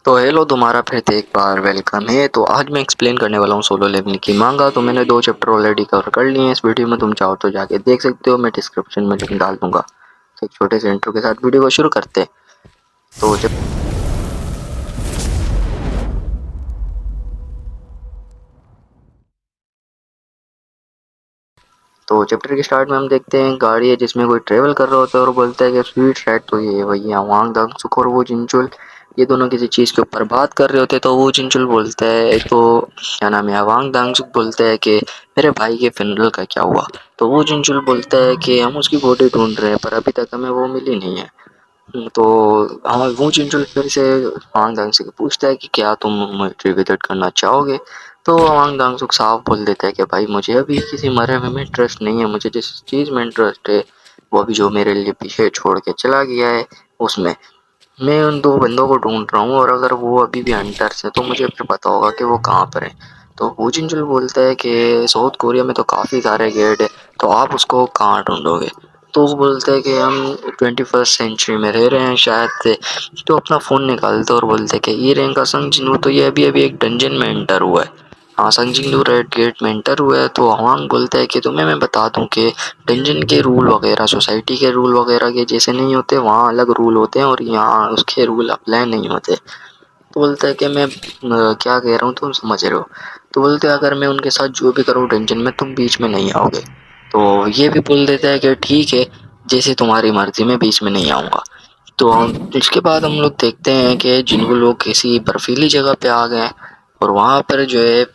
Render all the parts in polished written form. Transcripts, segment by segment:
तो हेलो, तुम्हारा फिर से एक बार वेलकम है। तो आज मैं एक्सप्लेन करने वाला हूँ सोलो लेवलिंग की मांगा। तो मैंने 2 चैप्टर ऑलरेडी कवर कर लिए हैं इस वीडियो में, तुम चाहो तो जाके देख सकते हो, मैं डिस्क्रिप्शन में लिंक डाल दूंगा। तो एक छोटे से इंट्रो के साथ वीडियो को शुरू करते हैं। तो चैप्टर के स्टार्ट में हम देखते हैं गाड़ी है जिसमें कोई ट्रेवल कर रहा होता है और बोलता है कि स्वीट शायद तो ये भैया वांग दांग सुख और वो जिनचुल ये दोनों किसी चीज़ के ऊपर बात कर रहे होते हैं। तो वो जिनचुल बोलता है, तो क्या नाम है, वांग दांग सुख बोलता है कि मेरे भाई के फ्यूनरल का क्या हुआ। तो वो जिनचुल बोलता है कि हम उसकी बॉडी ढूंढ रहे हैं पर अभी तक हमें वो मिली नहीं है। तो हाँ, वो चिंचुल फिर से वांग दांग से पूछता है कि क्या तुम मुझे विजिट करना चाहोगे। तो वांग दांग सुख साफ बोल देता है कि भाई मुझे अभी किसी मरे हुए में इंटरेस्ट नहीं है, मुझे जिस चीज़ में इंटरेस्ट है वो अभी जो मेरे लिए पीछे छोड़ के चला गया है उसमें मैं उन 2 बंदों को ढूंढ रहा हूँ, और अगर वो अभी भी हंटर्स हैं तो मुझे फिर पता होगा कि वो कहाँ पर है। तो वो जिनजुल बोलता है कि साउथ कोरिया में तो काफ़ी सारे गेट है, तो आप उसको कहाँ ढूंढोगे। तो वो बोलते हैं कि हम 21st सेंचुरी में रह रहे हैं शायद से। तो अपना फ़ोन निकालते और बोलते हैं कि ये रैंक का संग जिन्हू तो ये अभी अभी एक डंजन में एंटर हुआ है। हाँ, संजिंगडू रेड गेट में एंटर हुआ है। तो हवांग बोलता है कि तुम्हें मैं बता दूं कि डंजन के रूल वगैरह सोसाइटी के रूल वगैरह के जैसे नहीं होते, वहाँ अलग रूल होते हैं और यहाँ उसके रूल अप्लाई नहीं होते। तो बोलता है कि मैं क्या कह रहा हूँ तुम समझ रहे हो। तो बोलते हैं अगर मैं उनके साथ जो भी करूँ डंजन में तुम बीच में नहीं आओगे। तो ये भी बोल देता है कि ठीक है, जैसे तुम्हारी मर्जी, मैं बीच में नहीं आऊँगा। तो इसके बाद हम लोग देखते हैं कि जिनको लोग किसी बर्फीली जगह पे आ गए हैं और वहाँ पर जो है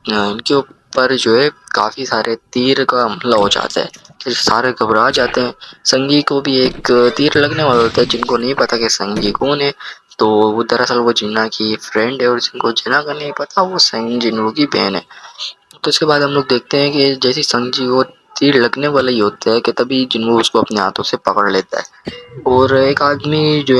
इनके ऊपर जो है काफ़ी सारे तीर का हमला हो जाता है। फिर सारे घबरा जाते हैं। संगी को भी एक तीर लगने वाला होता है, जिनको नहीं पता कि संगी कौन है। तो वो दरअसल वो जिन्ना की फ्रेंड है, और जिनको जिन्ना का नहीं पता वो संग जिन्हों की बहन है। तो इसके बाद हम लोग देखते हैं कि जैसे संजी वो तीर लगने वाला ही होता है कि तभी जिन्हों उसको अपने हाथों से पकड़ लेता है। और एक आदमी जो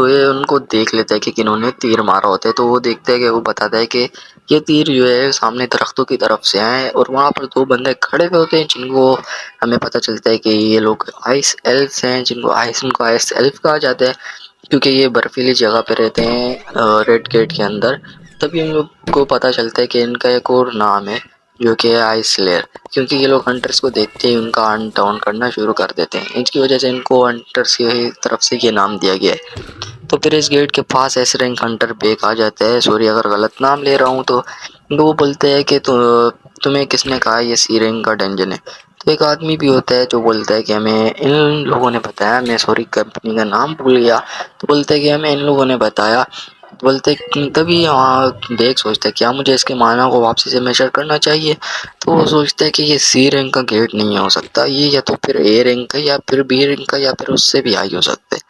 है उनको देख लेता है कि किन्होंने तीर मारा होता है। तो वो देखता है कि वो बताता है कि ये तीर जो है सामने दरख्तों की तरफ से आए, और वहाँ पर 2 बंदे खड़े हुए होते हैं जिनको हमें पता चलता है कि ये लोग आइस एल्फ्स हैं, जिनको आइस एल्फ कहा जाता है क्योंकि ये बर्फीली जगह पे रहते हैं रेड गेट के अंदर। तभी हम लोग को पता चलता है कि इनका एक और नाम है जो कि है आइस लेयर, क्योंकि ये लोग हंटर्स को देखते ही उनका हंट डाउन करना शुरू कर देते हैं। इसकी वजह से इनको हंटर्स की तरफ से ये नाम दिया गया है। तो फिर इस गेट के पास एस रैंक हंटर बेक आ जाता है, सॉरी अगर गलत नाम ले रहा हूँ तो। वो बोलते हैं कि तुम्हें किसने कहा ये सी रैंक का डंजन है। तो एक आदमी भी होता है जो बोलता है कि हमें इन लोगों ने बताया, मैं सॉरी कंपनी का नाम भूल गया। तो बोलते हैं कि हमें इन लोगों ने बताया। बोलते तभी हाँ देख सोचता है क्या मुझे इसके माना को वापसी से मेजर करना चाहिए। तो वो सोचता है कि ये सी रैंक का गेट नहीं हो सकता, ये या तो फिर ए रैंक का या फिर बी रैंक का या फिर उससे भी हाई हो सकते हैं।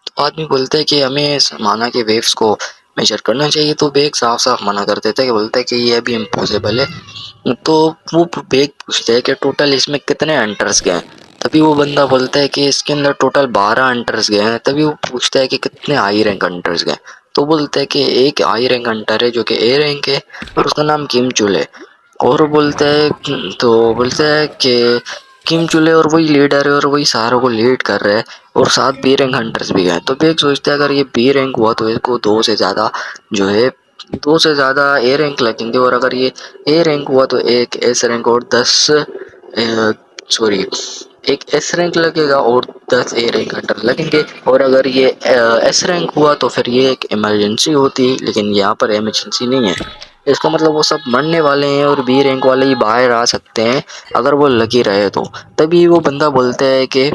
तो आदमी बोलता है कि हमें माना के वेव्स को मेजर करना चाहिए। तो बेग साफ साफ मना कर देता है कि बोलता है कि ये अभी इम्पॉसिबल है। तो वो बेग पूछता है कि टोटल इसमें कितने हंटर्स गए हैं। तभी वो बंदा बोलता है कि इसके अंदर टोटल 12 हंटर्स गए हैं। तभी वो पूछता है कि कितने हाई रैंक हंटर्स गए। तो बोलता है कि एक हाई रैंक हंटर है जो कि ए रैंक है और उसका नाम किम चुल है। और बोलता है तो बोलता है कि किम चुले और वही लीडर है और वही सारों को लीड कर रहा है, और साथ बी रैंक हंटर्स भी गए। तो बेग सोचता है अगर ये बी रैंक हुआ तो इसको 2 से ज़्यादा जो है 2 से ज़्यादा ए रैंक लगेंगे, और अगर ये ए रैंक हुआ तो एक एस रैंक और 10 सॉरी एक एस रैंक लगेगा और 10 ए रैंक हंटर लगेंगे। और अगर ये एस रैंक हुआ तो फिर ये एक इमरजेंसी होती, लेकिन यहाँ पर इमरजेंसी नहीं है। इसका मतलब वो सब मरने वाले हैं और बी रैंक वाले ही बाहर आ सकते हैं अगर वो लगी रहे तो। तभी वो बंदा बोलता है कि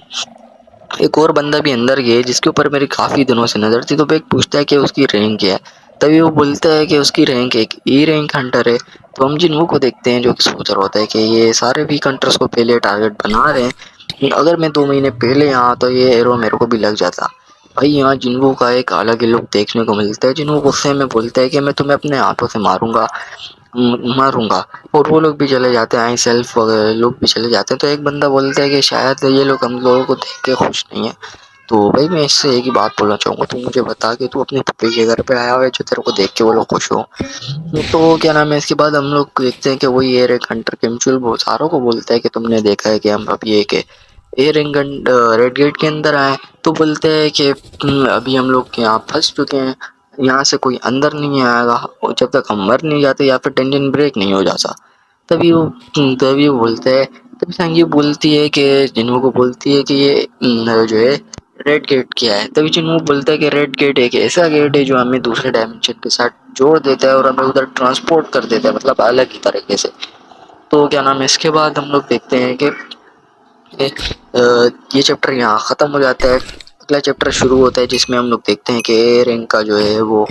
एक और बंदा भी अंदर गया जिसके ऊपर मेरी काफ़ी दिनों से नज़र थी। तो वो एक पूछता है कि उसकी रैंक क्या है। तभी वो बोलता है कि उसकी रैंक एक ई रैंक हंटर है। तो हम जिन को देखते हैं जो कि सोच रहा होता है कि ये सारे वीक हंटर्स को पहले टारगेट बना रहे हैं, अगर मैं 2 महीने पहले यहाँ तो ये एरो मेरे को भी लग जाता। भाई यहाँ जिन्हों का एक अलग ही लुक देखने को मिलता है। जिन्हों गुस्से में बोलता है कि मैं तुम्हें अपने हाथों से मारूंगा मारूंगा, और वो लोग भी चले जाते हैं, आई सेल्फ वगैरह लोग भी चले जाते हैं। तो एक बंदा बोलता है कि शायद ये लोग हम लोगों को देख के खुश नहीं है। तो भाई मैं इससे एक ही बात बोलना चाहूँगा, तू मुझे बता कि तू अपने पप्पी के घर पे आया हुआ है जो तेरे को देख के वो लोग खुश हो। तो क्या नाम है, इसके बाद हम लोग देखते हैं कि वही एयर एक हंटर केमचुल बहुत सारों को बोलता है कि तुमने देखा है कि हम अभी एक ए रिंग रेड गेट के अंदर आए तो बोलते हैं कि अभी हम लोग यहाँ फंस चुके हैं, यहाँ से कोई अंदर नहीं आएगा और जब तक हम मर नहीं जाते या फिर टेंशन ब्रेक नहीं हो जाता। तभी वो बोलते हैं, तभी सांगी बोलती है कि जिन्हों को बोलती है कि ये जो है रेड गेट क्या है। तभी जिन्हों बोलता है कि रेड गेट एक ऐसा गेट है जो हमें दूसरे डायमेंशन के साथ जोड़ देता है और हमें उधर ट्रांसपोर्ट कर देता है, मतलब अलग ही तरीके से। तो क्या नाम है, इसके बाद हम लोग देखते हैं कि ये चैप्टर यहाँ ख़त्म हो जाता है। अगला चैप्टर शुरू होता है जिसमें हम लोग देखते हैं कि ए रैंक का जो है वो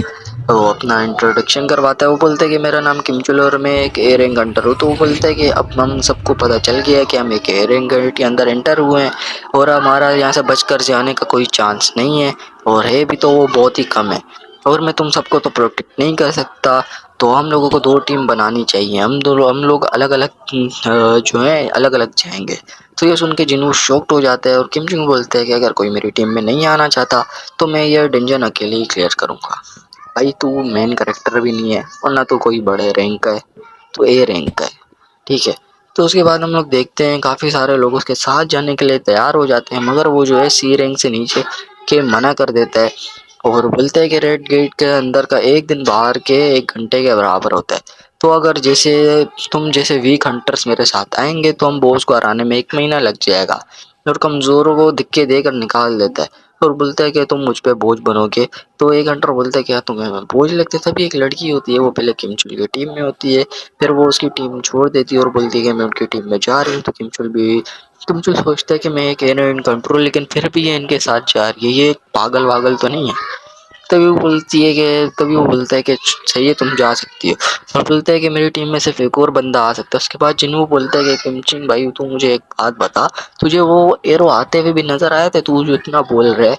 अपना इंट्रोडक्शन करवाता है। वो बोलता है कि मेरा नाम किमचुल और मैं एक ए रैंक हंटर हूँ। तो वो बोलता है कि अब हम सबको पता चल गया है कि हम एक ए रैंक के अंदर एंटर हुए हैं और हमारा यहाँ से बचकर जाने का कोई चांस नहीं है, और है भी तो वो बहुत ही कम है, और मैं तुम सबको तो प्रोटेक्ट नहीं कर सकता। तो हम लोगों को दो टीम बनानी चाहिए, हम लोग अलग अलग जो है अलग अलग जाएंगे। तो ये सुन के जिन्हों शॉक्ड हो जाता है और किम जोंग बोलते हैं कि अगर कोई मेरी टीम में नहीं आना चाहता तो मैं यह डंजन अकेले ही क्लियर करूँगा। भाई तू मेन कैरेक्टर भी नहीं है और ना तो कोई बड़े रैंक का है, तो ए रैंक का है, ठीक है। तो उसके बाद हम लोग देखते हैं काफ़ी सारे लोग उसके साथ जाने के लिए तैयार हो जाते हैं, मगर वो जो है सी रैंक से नीचे के मना कर देता है और बोलता है कि रेड गेट के अंदर का एक दिन बाहर के 1 घंटे के बराबर होता है। तो अगर जैसे तुम जैसे वीक हंटर्स मेरे साथ आएंगे तो हम बॉस को हराने में 1 महीना लग जाएगा, और कमज़ोरों को दिक्के देकर निकाल देता है और बोलता है कि तुम मुझ पे बोझ बनोगे। तो एक हंटर बोलता है क्या तुम्हें मैं बोझ लगते। तभी एक लड़की होती है, वो पहले किमचुल की टीम में होती है, फिर वो उसकी टीम छोड़ देती है और बोलती है कि मैं उनकी टीम में जा रही हूँ। तो किमचुल सोचता है कि मैं एक इन कंट्रोल, लेकिन फिर भी ये इनके साथ जा रही है, ये पागल वागल तो नहीं है। तभी वो बोलता है कि सही है तुम जा सकती हो, और बोलता है कि मेरी टीम में सिर्फ एक और बंदा आ सकता है। उसके बाद जिन्हों बोलता है कि किमचिन भाई तू मुझे एक बात बता, तुझे वो एरो आते हुए भी नजर आए थे, तू जो इतना बोल रहा है।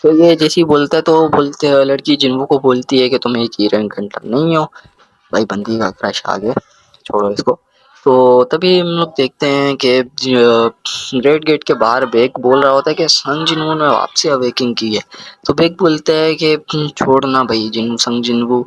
तो ये जैसे ही बोलता है तो बोलते लड़की जिन्हों को बोलती है कि तुम एक ही रैंक हंटर नहीं हो। भाई बंदी का क्रश आ गया, छोड़ो इसको। तो तभी हम लोग देखते हैं कि रेड गेट के बाहर बेक बोल रहा होता है कि संग जिन्हों ने वापसी अवेकिंग की है। तो बेक बोलता है कि छोड़ना भाई जिन संग जिन्हों,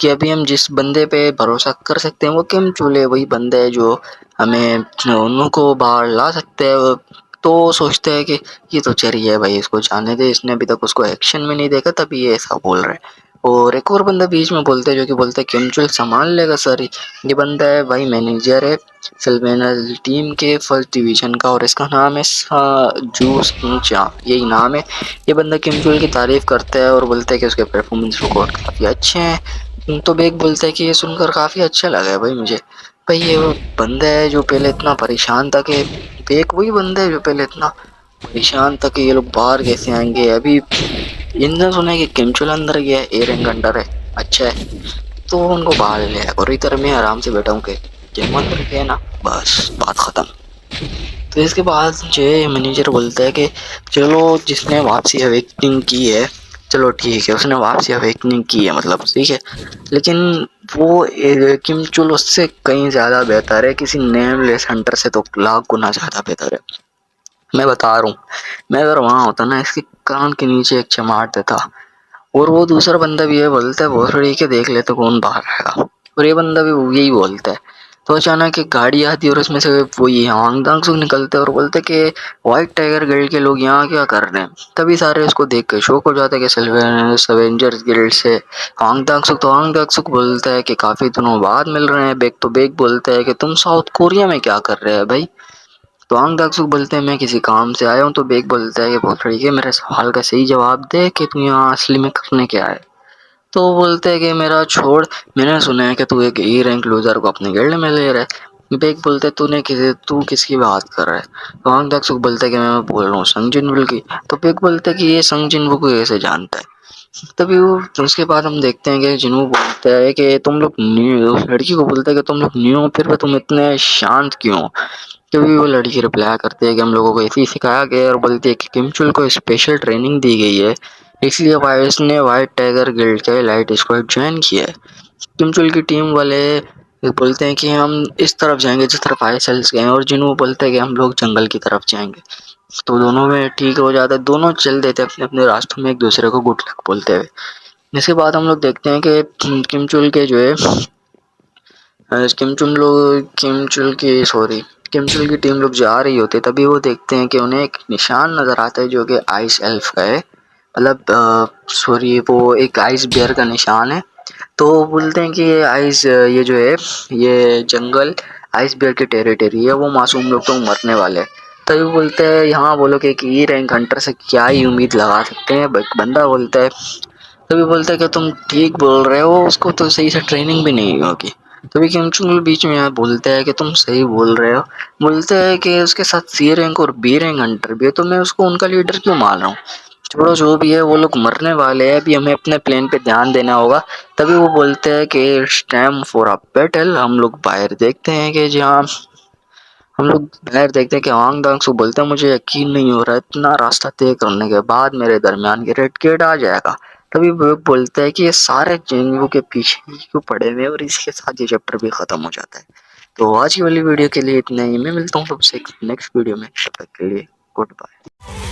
कि अभी हम जिस बंदे पे भरोसा कर सकते हैं वो किम चूले वही बंदा है जो हमें उनको बाहर ला सकते हैं। तो सोचते हैं कि ये तो चरी है भाई, इसको जाने दे, इसने अभी तक उसको एक्शन में नहीं देखा तभी ये ऐसा बोल रहा है। और एक और बंदा बीच में बोलता है जो कि बोलता है किमचुल संभाल लेगा सर। ये बंदा है भाई मैनेजर है सिल्वेनल टीम के फर्स्ट डिवीजन का, और इसका नाम है जूस चा, यही नाम है। ये बंदा किमचुल की तारीफ करता है और बोलता है कि उसके परफॉर्मेंस रिकॉर्ड काफ़ी अच्छे हैं। तो बेग बोलता है कि ये सुनकर काफ़ी अच्छा लगा है भाई मुझे। भाई ये वो बंदा है जो पहले इतना परेशान था कि बेग वही बंदा है जो पहले इतना परेशान था कि ये लोग बाहर कैसे आएंगे। अभी इनने सुना है कि किमचुल अंदर गया है, ए रैंक अंडर है, अच्छा है, तो उनको बाहर ले आया और इधर मैं आराम से बैठा हूँ कि गेम अंदर गया ना, बस बात ख़त्म। तो इसके बाद जो है मैनेजर बोलता है कि चलो जिसने वापसी अवेकनिंग की है, चलो ठीक है उसने वापसी अवेकनिंग की है मतलब ठीक है, लेकिन वो किमचुल उससे कहीं ज़्यादा बेहतर है, किसी नेमलेस हंटर से तो लाख गुना ज़्यादा बेहतर है। मैं बता रहा हूँ, मैं अगर वहाँ होता ना इसके कान के नीचे एक चमाट देता, और वो दूसरा बंदा भी ये बोलता है बहुत के देख लेते कौन बाहर आएगा, और ये बंदा भी यही बोलता है। तो अचानक एक गाड़ी आती है और उसमें से वो ये हांगदांग सुख निकलते हैं और बोलते हैं कि व्हाइट टाइगर गिल्ड के लोग यहाँ क्या कर रहे हैं। तभी सारे उसको देख के शौक हो जाते हैं कि सवेंजर्स गिल्ड से हांगदांग सुख। तो हांगदांग सुख बोलता है कि काफ़ी दिनों बाद मिल रहे हैं। बेग तो बेग बोलता है कि तुम साउथ कोरिया में क्या कर रहे हैं भाई। तो हांगदांग बोलते हैं मैं किसी काम से आया हूँ। तो बेग बोलता है कि बहुत ठीक है, मेरे सवाल का सही जवाब दे कि तू यहाँ असली में करने क्या है। तो वो बोलते हैं कि मेरा छोड़, मैंने सुना है कि तू एक ई रैंक लूजर को अपने गिल्ड में ले रहा है। बेग बोलते है तू किसकी बात कर रहा है। तो हांग दाक सुक बोलता है कि मैं बोल रहा हूँ संग जिनवुल की। तो बेग बोलता है कि ये संग जिनवू को कैसे जानता है। तभी वो उसके बाद हम देखते हैं कि जिनवू बोलता है कि तुम लोग न्यू, उस लड़की को बोलता है कि तुम लोग न्यू हो फिर भी तुम इतने शांत क्यों हो। तभी वो लड़की रिप्लाई करती है कि हम लोगों को ऐसे ही सिखाया गया है, और बोलती है कि किमचुल को स्पेशल ट्रेनिंग दी गई है इसलिए वाइस ने व्हाइट टाइगर गिल्ड के लाइट स्क्वाड ज्वाइन किया है। किमचुल की टीम वाले बोलते हैं कि हम इस तरफ जाएंगे जिस तरफ आईएसएल्स गए हैं, और जिन्हों बोलते हैं कि हम लोग जंगल की तरफ जाएंगे। तो दोनों में ठीक हो जाता है, दोनों चल देते हैं अपने अपने रास्तों में एक दूसरे को गुड लक बोलते हुए। इसके बाद हम लोग देखते हैं कि किमचुल के जो है किमचुल की सॉरी किमचुल की टीम लोग जा रही होती है, तभी वो देखते हैं कि उन्हें एक निशान नज़र आता है जो कि आइस एल्फ का है, मतलब सॉरी वो एक आइस बियर का निशान है। तो वो बोलते हैं कि ये जो है ये जंगल आइस बियर की टेरिटरी है, वो मासूम लोग तो मरने वाले हैं। तभी वो बोलते हैं यहाँ वो लोग एक ई रैंक हंटर से क्या ही उम्मीद लगा सकते हैं। बंदा बोलता है, तभी बोलता है कि तुम ठीक बोल रहे हो, उसको तो सही से ट्रेनिंग भी नहीं होगी। तभी किमचुंग बीच में यहाँ बोलता है कि तुम सही बोल रहे हो। बोलते हैं कि उसके साथ सी रैंक और बी रैंक हंटर भी है, तो मैं उसको उनका लीडर क्यों मान रहा हूँ। छोड़ो जो भी है, वो लोग मरने वाले हैं, अभी हमें अपने प्लेन पे ध्यान देना होगा। तभी वो बोलते हैं कि it's time for a battle. हम लोग बाहर देखते हैं कि जहाँ हम लोग बाहर देखते हैं कि आंग दांग सो बोलते हैं मुझे यकीन नहीं हो रहा है, इतना रास्ता तय करने के बाद मेरे दरमियान की रेड गेट आ जाएगा। तभी वो बोलता है कि ये सारे जिंगों के पीछे ही क्यों पड़े हुए हैं, और इसके साथ ये चैप्टर भी खत्म हो जाता है। तो आज की वाली वीडियो के लिए इतना ही, मैं मिलता हूँ तुमसे नेक्स्ट वीडियो में, तब तक के लिए गुड बाय।